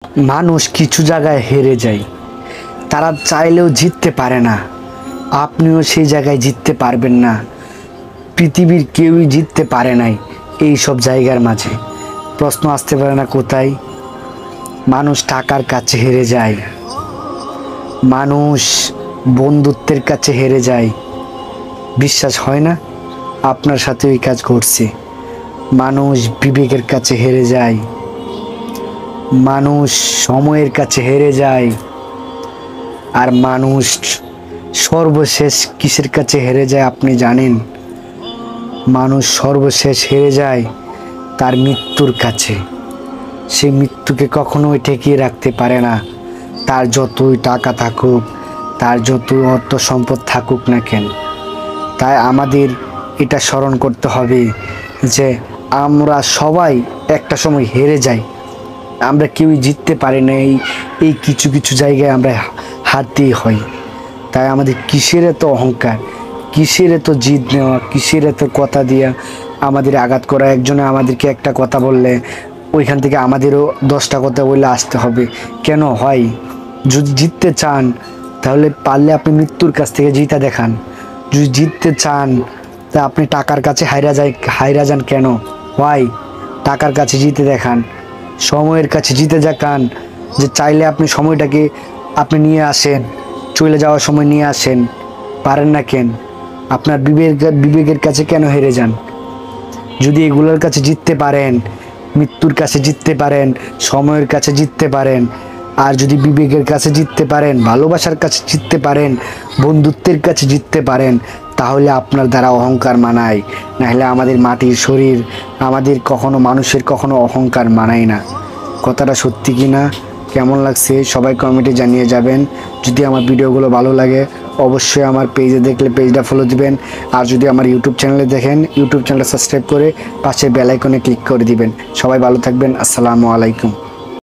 মানুষ কিছু জায়গায় হেরে যায়, তারা চাইলেও জিততে পারে না। আপনিও সেই জায়গায় জিততে পারবেন না। পৃথিবীর কেউই জিততে পারে নাই এই সব জায়গার মাঝে। প্রশ্ন আসতে পারে না কোথায়? মানুষ টাকার কাছে হেরে যায়, মানুষ বন্ধুত্বের কাছে হেরে যায়। বিশ্বাস হয় না? আপনার সাথে ওই কাজ ঘটছে। মানুষ বিবেকের কাছে হেরে যায়, মানুষ সময়ের কাছে হেরে যায়, আর মানুষ সর্বশেষ কিসের কাছে হেরে যায় আপনি জানেন? মানুষ সর্বশেষ হেরে যায় তার মৃত্যুর কাছে। সে মৃত্যুকে কখনোই ঠেকিয়ে রাখতে পারে না। তার যতই টাকা থাকুক, তার যতই অর্থ সম্পদ থাকুক না কেন। তাই আমাদের এটা স্মরণ করতে হবে যে আমরা সবাই একটা সময় হেরে যাই। আমরা কেউই জিততে পারি না। এই কিছু কিছু জায়গায় আমরা হারতেই হয়। তাই আমাদের কিসের এত অহংকার, কিসের এত জিদ নেওয়া, কিসের এত কথা দিয়া আমাদের আঘাত করা? একজনে আমাদেরকে একটা কথা বললে ওইখান থেকে আমাদেরও 10টা কথা বললে আসতে হবে কেন হয়? যদি জিততে চান তাহলে পারলে আপনি মৃত্যুর কাছ থেকে জিতা দেখান। যদি জিততে চান তা আপনি টাকার কাছে হাইরা যান কেন? হয় টাকার কাছে জিতে দেখান, সময়ের কাছে জিতে দেখান। যে চাইলে আপনি সময়টাকে আপনি নিয়ে আসেন, চলে যাওয়ার সময় নিয়ে আসেন। পারেন না কেন? আপনার বিবেকের কাছে কেন হেরে যান? যদি এগুলোর কাছে জিততে পারেন, মৃত্যুর কাছে জিততে পারেন, সময়ের কাছে জিততে পারেন, আর যদি বিবেকের কাছে জিততে পারেন, ভালোবাসার কাছে জিততে পারেন, বন্ধুত্বের কাছে জিততে পারেন, তাহলে আপনার দ্বারা অহংকার মানায়। নাহলে আমাদের মাটির শরীর, আমাদের কখনো মানুষের কখনো অহংকার মানায় না। কথাটা সত্যি কি না? কেমন লাগছে সবাই কমেন্টে জানিয়ে যাবেন। যদি আমার ভিডিওগুলো ভালো লাগে অবশ্যই আমার পেজে দেখলে পেজটা ফলো দিবেন। আর যদি আমার ইউটিউব চ্যানেলে দেখেন ইউটিউব চ্যানেলটা সাবস্ক্রাইব করে পাশে বেল আইকনে ক্লিক করে দিবেন। সবাই ভালো থাকবেন। আসসালামু আলাইকুম।